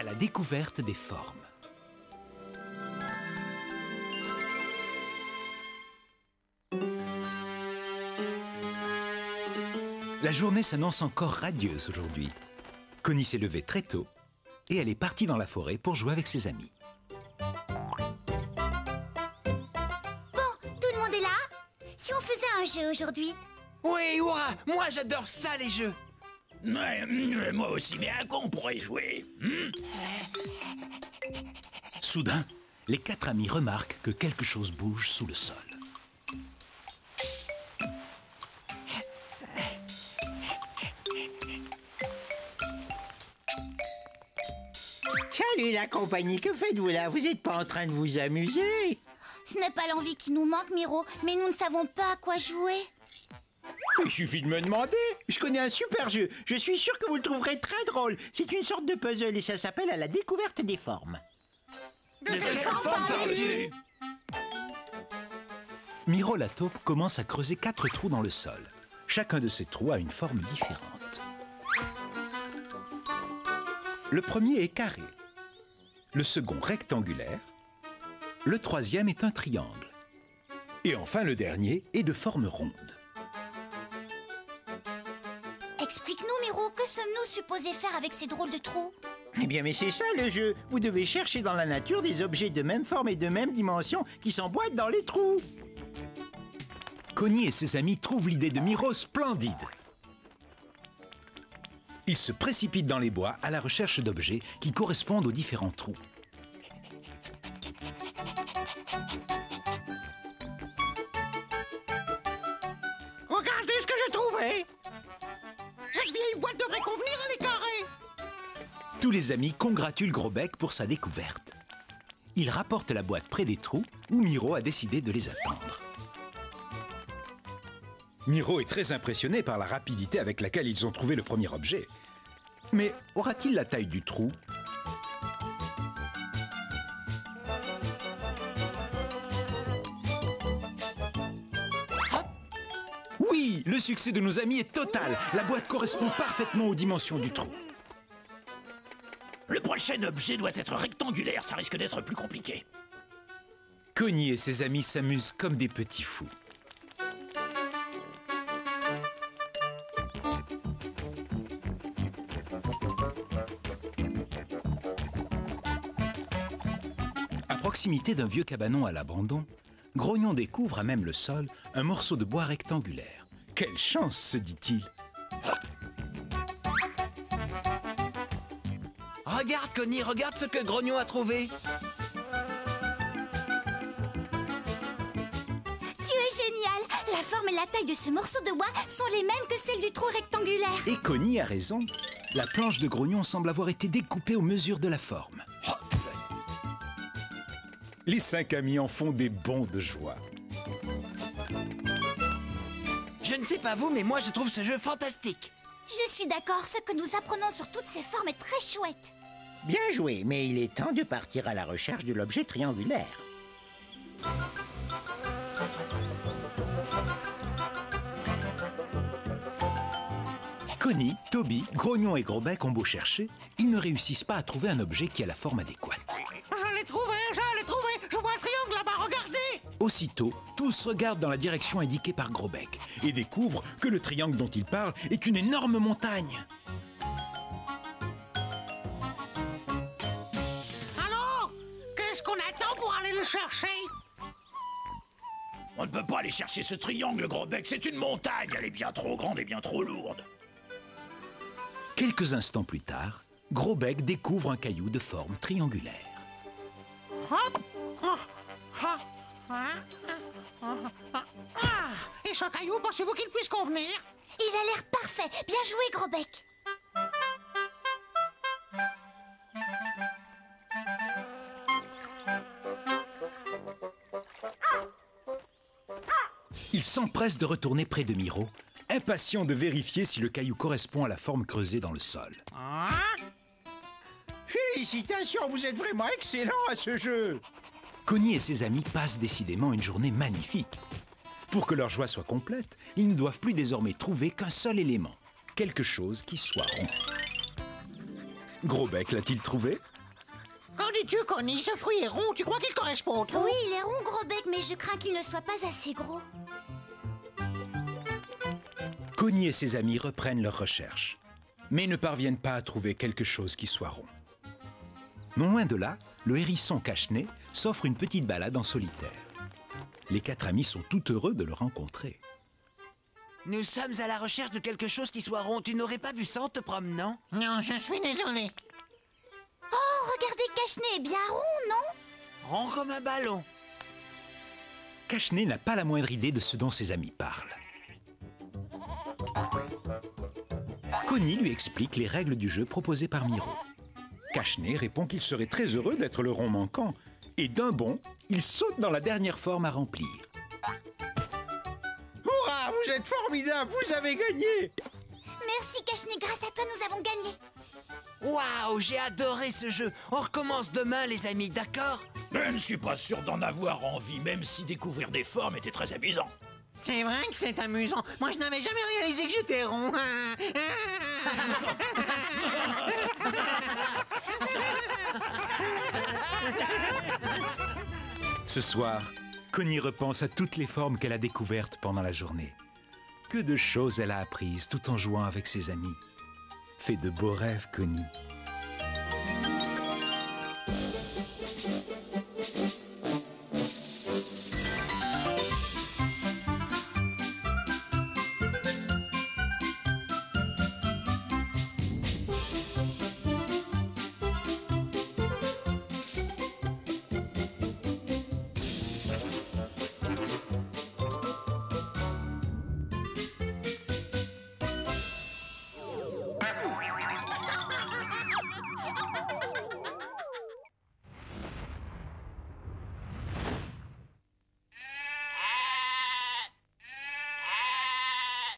à la découverte des formes. La journée s'annonce encore radieuse aujourd'hui. Connie s'est levée très tôt et elle est partie dans la forêt pour jouer avec ses amis. Bon, tout le monde est là? Si on faisait un jeu aujourd'hui? Oui, hurrah! Moi, j'adore ça, les jeux! Moi aussi, mais à quoi on pourrait jouer? Soudain, les 4 amis remarquent que quelque chose bouge sous le sol. Salut la compagnie, que faites-vous là? Vous n'êtes pas en train de vous amuser? Ce n'est pas l'envie qui nous manque, Miro, mais nous ne savons pas à quoi jouer. Il suffit de me demander. Je connais un super jeu. Je suis sûr que vous le trouverez très drôle. C'est une sorte de puzzle et ça s'appelle à la découverte des formes. De quelle forme parles-tu? Miro la taupe commence à creuser 4 trous dans le sol. Chacun de ces trous a une forme différente. Le premier est carré, le second rectangulaire, le troisième est un triangle. Et enfin le dernier est de forme ronde. Explique-nous, Miro, que sommes-nous supposés faire avec ces drôles de trous? Eh bien, mais c'est ça le jeu. Vous devez chercher dans la nature des objets de même forme et de même dimension qui s'emboîtent dans les trous. Connie et ses amis trouvent l'idée de Miro splendide. Ils se précipitent dans les bois à la recherche d'objets qui correspondent aux différents trous. Regardez ce que j'ai trouvé! Cette vieille boîte devrait convenir à les carrés! Tous les amis congratulent Gros Bec pour sa découverte. Ils rapportent la boîte près des trous où Miro a décidé de les attendre. Miro est très impressionné par la rapidité avec laquelle ils ont trouvé le premier objet. Mais aura-t-il la taille du trou? Oui, le succès de nos amis est total. La boîte correspond parfaitement aux dimensions du trou. Le prochain objet doit être rectangulaire, ça risque d'être plus compliqué. Connie et ses amis s'amusent comme des petits fous. À proximité d'un vieux cabanon à l'abandon, Grognon découvre à même le sol un morceau de bois rectangulaire. Quelle chance, se dit-il. Regarde, Connie, regarde ce que Grognon a trouvé! Tu es génial! La forme et la taille de ce morceau de bois sont les mêmes que celles du trou rectangulaire. Et Connie a raison. La planche de Grognon semble avoir été découpée aux mesures de la forme. Les 5 amis en font des bonds de joie. Je ne sais pas vous, mais moi je trouve ce jeu fantastique! Je suis d'accord, ce que nous apprenons sur toutes ces formes est très chouette. Bien joué, mais il est temps de partir à la recherche de l'objet triangulaire. Connie, Toby, Grognon et Gros Bec ont beau chercher, ils ne réussissent pas à trouver un objet qui a la forme adéquate. Je l'ai trouvé! Je vois un triangle là-bas, regardez! Aussitôt, tous regardent dans la direction indiquée par Gros Bec et découvrent que le triangle dont ils parlent est une énorme montagne. Alors, qu'est-ce qu'on attend pour aller le chercher? On ne peut pas aller chercher ce triangle, Gros Bec, c'est une montagne, elle est bien trop grande et bien trop lourde. Quelques instants plus tard, Gros Bec découvre un caillou de forme triangulaire. Hop! Et ce caillou, pensez-vous qu'il puisse convenir? Il a l'air parfait. Bien joué, Gros Bec. Il s'empresse de retourner près de Miro, impatient de vérifier si le caillou correspond à la forme creusée dans le sol. Félicitations, vous êtes vraiment excellent à ce jeu. Connie et ses amis passent décidément une journée magnifique. Pour que leur joie soit complète, ils ne doivent plus désormais trouver qu'un seul élément, quelque chose qui soit rond. Gros Bec l'a-t-il trouvé? dis-tu, Connie, ce fruit est rond, tu crois qu'il correspond au trou? Oui, il est rond, gros bec, mais je crains qu'il ne soit pas assez gros. Connie et ses amis reprennent leurs recherches, mais ne parviennent pas à trouver quelque chose qui soit rond. Non loin de là, le hérisson cache-nez s'offre une petite balade en solitaire. Les 4 amis sont tout heureux de le rencontrer. Nous sommes à la recherche de quelque chose qui soit rond. Tu n'aurais pas vu ça en te promenant? Non, je suis désolé. Oh, regardez, cache-nez est bien rond, non? Rond comme un ballon. Cache-nez n'a pas la moindre idée de ce dont ses amis parlent. Connie lui explique les règles du jeu proposées par Miro. Cache-nez répond qu'il serait très heureux d'être le rond manquant, et d'un bond, il saute dans la dernière forme à remplir. Hurrah, vous êtes formidable, vous avez gagné. Merci, cache-nez, grâce à toi, nous avons gagné. Waouh, j'ai adoré ce jeu. On recommence demain, les amis, d'accord? Je ne suis pas sûr d'en avoir envie, même si découvrir des formes était très amusant. C'est vrai que c'est amusant. Moi, je n'avais jamais réalisé que j'étais rond. Ce soir, Connie repense à toutes les formes qu'elle a découvertes pendant la journée. Que de choses elle a apprises tout en jouant avec ses amis. Fais de beaux rêves, Connie.